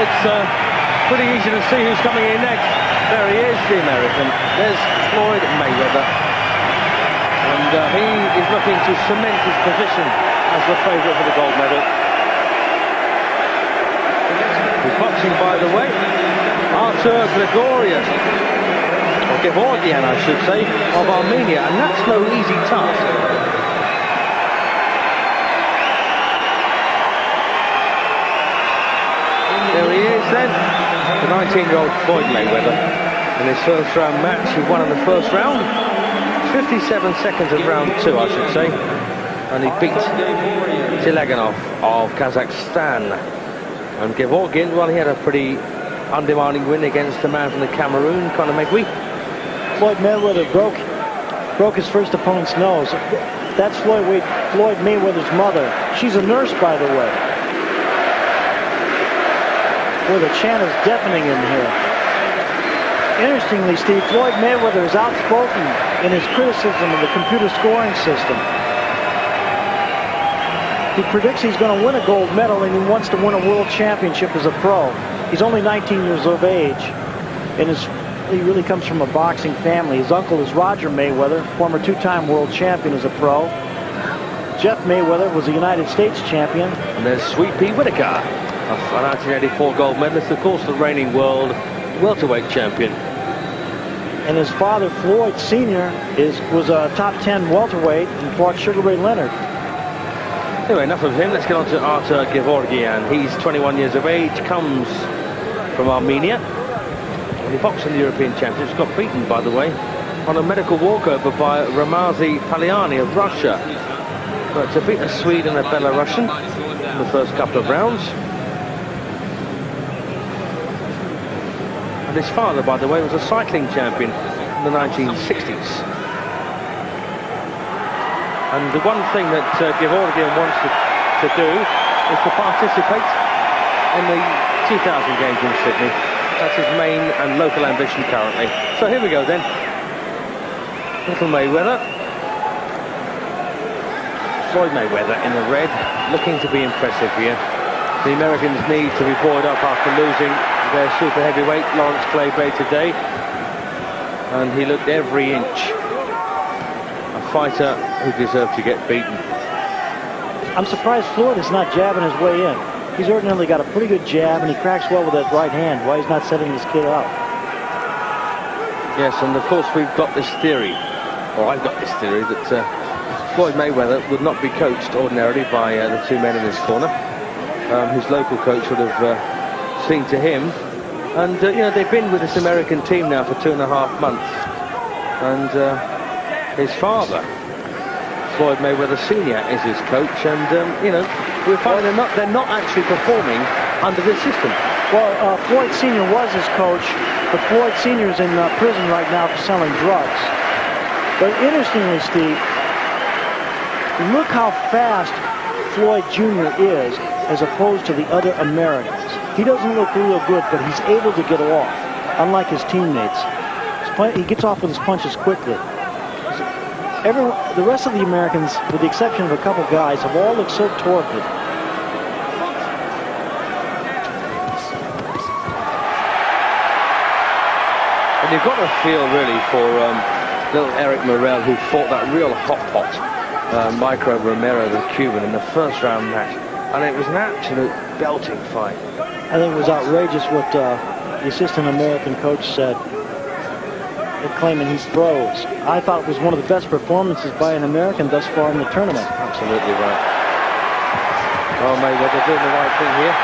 it's pretty easy to see who's coming in next. There he is, the American. There's Floyd Mayweather. And he is looking to cement his position as the favourite for the gold medal. He's boxing, by the way, Artur Gevorgyan, or Gevorgyan, I should say, of Armenia, and that's no easy task. There he is then, the 19-year-old Floyd Mayweather. In his first round match, he won in the first round. 57 seconds of round 2, I should say. And he beat Zilaganov of Kazakhstan. And Gevorgyan, well, he had a pretty undemanding win against the man from the Cameroon, Conor McGee. Floyd Mayweather broke his first opponent's nose. That's Floyd Mayweather's mother. She's a nurse, by the way. Boy, the chant is deafening in here. Interestingly, Steve, Floyd Mayweather is outspoken in his criticism of the computer scoring system. He predicts he's going to win a gold medal, and he wants to win a world championship as a pro. He's only 19 years of age, and he really comes from a boxing family. His uncle is Roger Mayweather, former two-time world champion as a pro. Jeff Mayweather was a United States champion. And there's Sweet Pea Whitaker, a 1984 gold medalist, of course, the reigning world welterweight champion. And his father, Floyd Sr., was a top 10 welterweight and fought Sugar Ray Leonard. Anyway, enough of him. Let's get on to Artur Gevorgyan. He's 21 years of age, comes from Armenia. And he boxed in the European Championships, got beaten, by the way, on a medical walkover by Ramazi Paliani of Russia. But to beat a Swede and a Belarusian in the first couple of rounds. And his father, by the way, was a cycling champion in the 1960s. And the one thing that Gevorgyan wants to do is to participate in the 2000 Games in Sydney. That's his main and local ambition currently. So here we go then. Little Mayweather. Floyd Mayweather in the red, looking to be impressive here. The Americans need to be buoyed up after losing their super heavyweight, Lawrence Clay-Bay, today. And he looked every inch a fighter who deserved to get beaten. I'm surprised Floyd is not jabbing his way in. He's ordinarily got a pretty good jab, and he cracks well with that right hand. Why he's not setting his kid up? Yes, and of course we've got this theory, or I've got this theory, that Floyd Mayweather would not be coached ordinarily by the two men in his corner. His local coach would have seen to him. And, you know, they've been with this American team now for 2.5 months. And his father, Floyd Mayweather Sr., is his coach. And, you know, we're finding they're not actually performing under this system. Well, Floyd Sr. was his coach, but Floyd Sr. is in prison right now for selling drugs. But interestingly, Steve, look how fast Floyd Jr. is as opposed to the other Americans. He doesn't look real good, but he's able to get off, unlike his teammates. He gets off with his punches quickly. The rest of the Americans, with the exception of a couple guys, have all looked so torpid. And you've got to feel really for little Eric Morel, who fought that real hot pot, Micro Romero, the Cuban, in the first round match. And it was an absolute belting fight. I think it was outrageous what the assistant American coach said, claiming he throws. I thought it was one of the best performances by an American thus far in the tournament. Absolutely right. Oh, Mayweather doing the right thing here.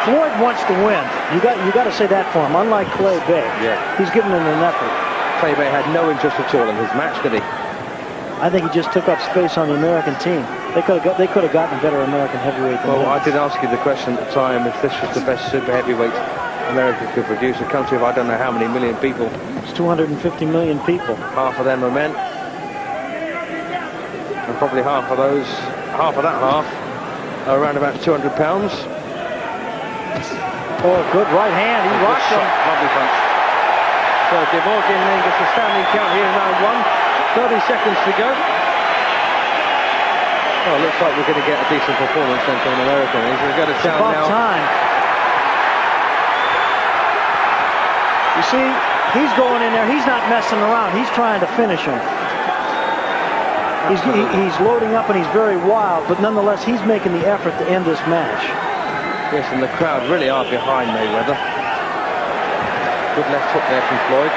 Floyd wants to win. You got to say that for him. Unlike Clay Bay, he's giving him an effort. Clay Bay had no interest at all in his match, did he? I think he just took up space on the American team. They could have gotten a better American heavyweight than him. I did ask you the question at the time if this was the best super heavyweight America could produce. A country of I don't know how many million people. It's 250 million people. Half of them are men. And probably half of that half are around about 200 pounds. Oh, good right hand. He rocked him. Lovely punch. So Gevorgyan then gets a standing count here in round 1. 30 seconds to go. Well, it looks like we're going to get a decent performance then from an American. He's going to go to town now. Time. You see, he's going in there. He's not messing around. He's trying to finish him. He's loading up and he's very wild, but nonetheless, he's making the effort to end this match. Yes, and the crowd really are behind Mayweather. Good left hook there from Floyd.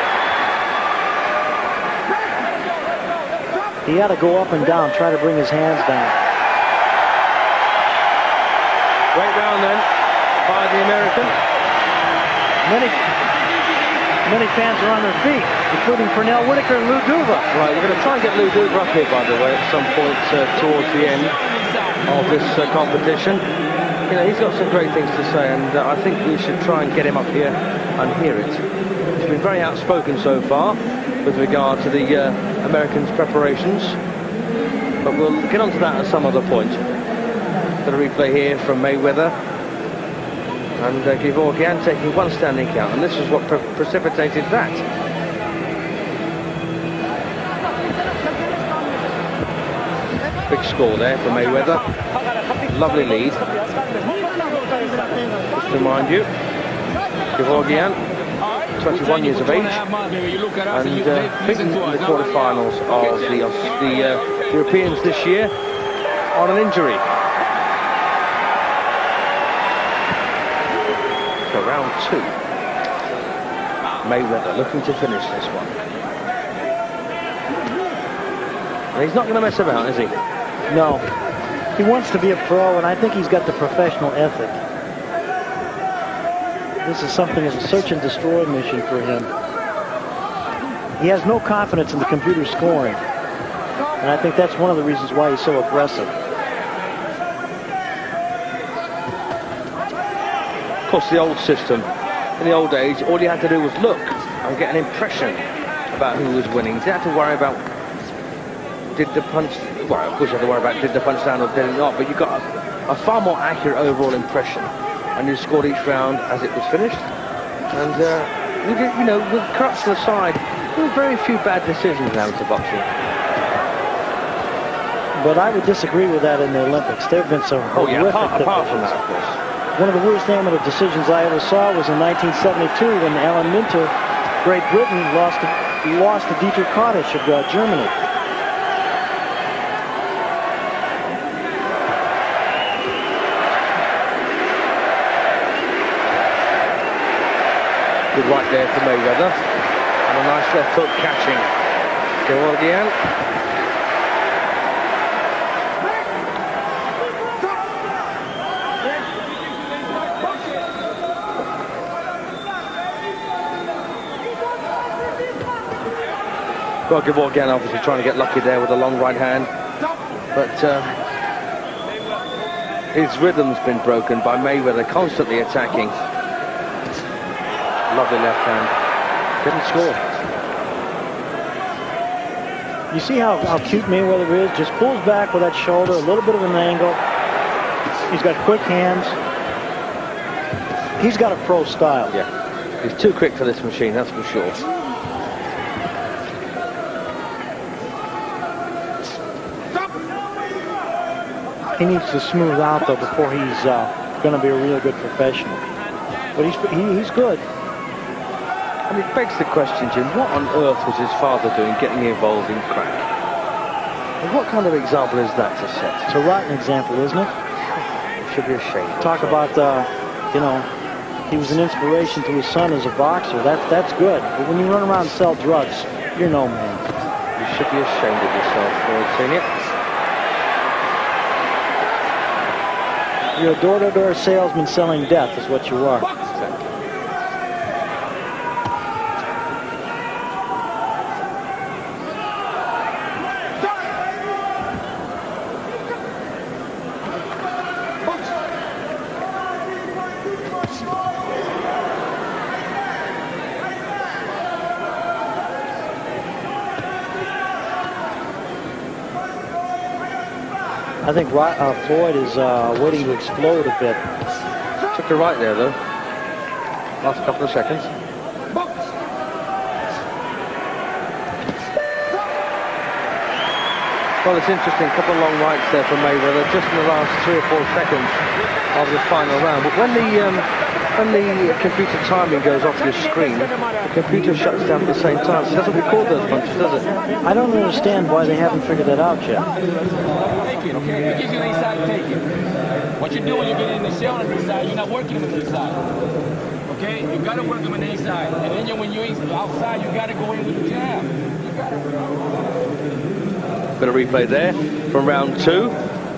He had to go up and down, try to bring his hands down. Great round then by the American. Many fans are on their feet, including Pernell Whitaker and Lou Duva. Right, we're going to try and get Lou Duva up here, by the way, at some point towards the end of this competition. You know, he's got some great things to say, and I think we should try and get him up here and hear it. He's been very outspoken so far with regard to the Americans' preparations, but we'll get onto that at some other point. Got a replay here from Mayweather. And Gevorgyan taking one standing count, and this is what precipitated that. Big score there for Mayweather. Lovely lead. Just to remind you, Gevorgyan, 21 years of age, and beaten in the quarterfinals of the Europeans this year on an injury. For round 2, Mayweather looking to finish this one. And he's not going to mess about, is he? No. He wants to be a pro, and I think he's got the professional ethic. This is something of a search and destroy mission for him. He has no confidence in the computer scoring, and I think that's one of the reasons why he's so aggressive. Of course, the old system, in the old days, all you had to do was look and get an impression about who was winning. You didn't have to worry about did the punch, well, of course you have to worry about did the punch down or did it not, but you got a far more accurate overall impression, and you scored each round as it was finished. And you know, with corruption aside, there were very few bad decisions now to boxing. But I would disagree with that in the Olympics. There have been some horrific apart from that, of course. One of the worst amateur decisions I ever saw was in 1972 when Alan Minter, Great Britain, lost to Dietrich Kadisch of Germany. Good right there for Mayweather, and a nice left hook catching Gevorgyan. Well, Gevorgyan obviously trying to get lucky there with a long right hand, but his rhythm's been broken by Mayweather constantly attacking. Lovely left hand. Didn't score. You see how cute Mayweather is? Just pulls back with that shoulder, a little bit of an angle. He's got quick hands. He's got a pro style. Yeah, he's too quick for this machine, that's for sure. He needs to smooth out, though, before he's going to be a real good professional. But he's good. And it begs the question, Jim, what on earth was his father doing getting involved in crack? And what kind of example is that to set? It's a rotten example, isn't it? It should be ashamed. Talk about, you know, he was an inspiration to his son as a boxer. That's good. But when you run around and sell drugs, you're no man. You should be ashamed of yourself, Floyd Senior. You're a door-to-door salesman selling death is what you are. Exactly. I think Floyd is waiting to explode a bit. Took the right there, though. Last couple of seconds. Well, it's interesting, a couple of long rights there for Mayweather, just in the last 3 or 4 seconds of the final round. But when the computer timing goes off your screen, the computer shuts down at the same time. So it doesn't record those punches, does it? I don't understand why they haven't figured that out yet. Take it, okay? It gives you an inside to take it. What you do when you get in the shell on the inside, you're not working with the inside. Okay? You got to work them on the inside. And then when you're outside, you got to go in with the jab. Bit of replay there from round 2.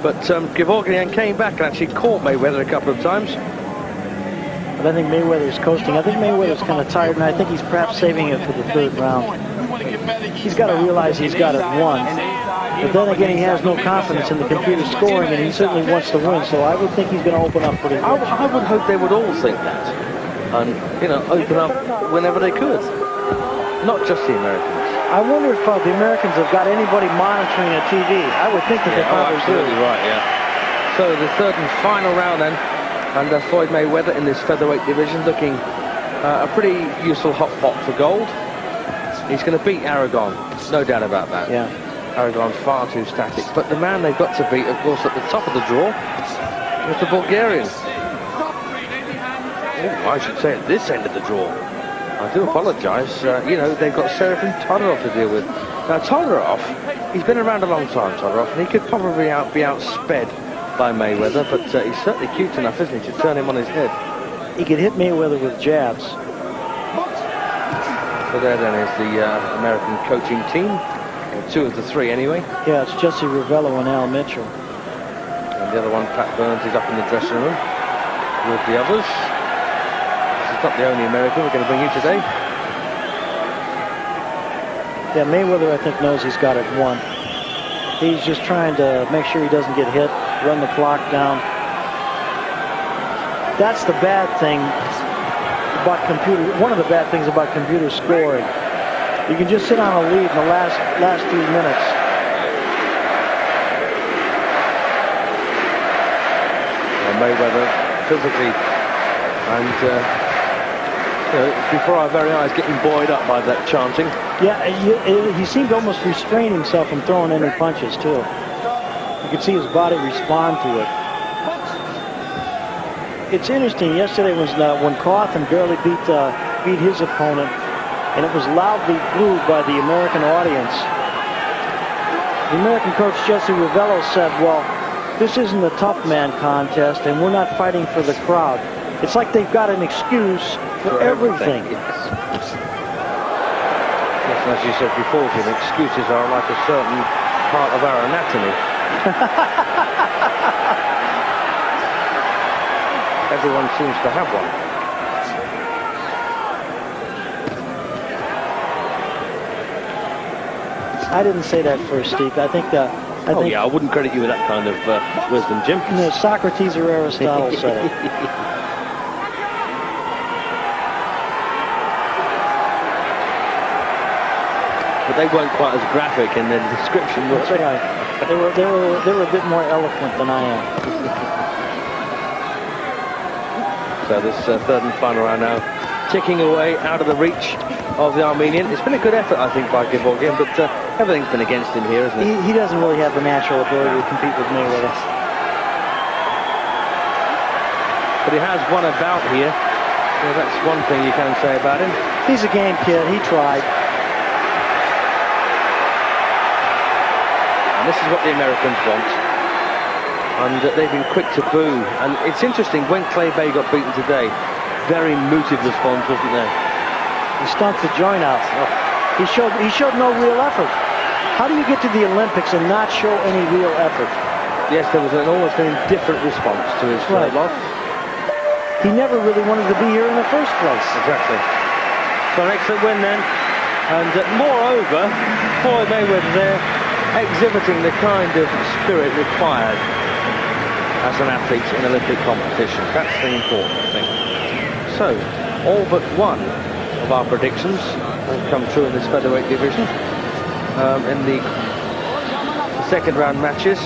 But Gevorgyan came back and actually caught Mayweather a couple of times. But I think Mayweather's coasting. I think Mayweather's kind of tired, and I think he's perhaps saving it for the 3rd round. He's got to realize he's got it won. But then again, he has no confidence in the computer scoring, and he certainly wants to win. So I would think he's going to open up pretty good. I would hope they would all think that. And, you know, open up whenever they could. Not just the Americans. I wonder if the Americans have got anybody monitoring a TV. I would think that they probably absolutely do. Right, yeah. So the 3rd and final round then, and Floyd Mayweather in this featherweight division looking a pretty useful hot pot for gold. He's going to beat Aragon, no doubt about that. Yeah. Aragon's far too static. But the man they've got to beat, of course, at the top of the draw, is the Bulgarian. Oh, I should say at this end of the draw. I do apologise. You know, they've got Serafin Todorov to deal with. Now, Todorov, he's been around a long time, Todorov, and he could probably be outsped by Mayweather, but he's certainly cute enough, isn't he, to turn him on his head. He could hit Mayweather with jabs. So there then is the American coaching team. 2 of the 3 anyway. Yeah, it's Jesse Ravello and Al Mitchell. And the other one, Pat Burns, is up in the dressing room with the others. This is not the only American we're going to bring you today. Yeah, Mayweather, I think, knows he's got it won. He's just trying to make sure he doesn't get hit, run the clock down. That's the bad thing about computer. One of the bad things about computer scoring. You can just sit on a lead in the last 3 minutes. Well, Mayweather physically and you know, before our very eyes getting buoyed up by that chanting. Yeah, he seemed to almost restrain himself from throwing any punches too. You could see his body respond to it. It's interesting. Yesterday was when Cawthon barely beat his opponent, and it was loudly booed by the American audience. The American coach Jesse Ravello said, "Well, this isn't a tough man contest, and we're not fighting for the crowd." It's like they've got an excuse for everything. Yes. Yes, and as you said before, Jim, excuses are like a certain part of our anatomy. Everyone seems to have one. I didn't say that first, Steve. I think that. I wouldn't credit you with that kind of wisdom, Jim. No, Socrates or Aristotle said it. But they weren't quite as graphic in their description, were they? Right. They were a bit more eloquent than I am. So this 3rd and final round now, ticking away out of the reach of the Armenian. It's been a good effort, I think, by Gevorgyan, but everything's been against him here, isn't it? He doesn't really have the natural ability to compete with Mayweather. But he has won a bout here. So that's one thing you can say about him. He's a game kid. He tried. And this is what the Americans want. And they've been quick to boo. And it's interesting, when Clay Bay got beaten today, very muted response, wasn't there? He stomped the joint out. He showed no real effort. How do you get to the Olympics and not show any real effort? Yes, there was almost an indifferent response to his loss. He never really wanted to be here in the first place. Exactly. So an excellent win then. And moreover, Floyd Mayweather there exhibiting the kind of spirit required as an athlete in Olympic competition. That's the important thing. So, all but one of our predictions have come true in this featherweight division. In the 2nd round matches,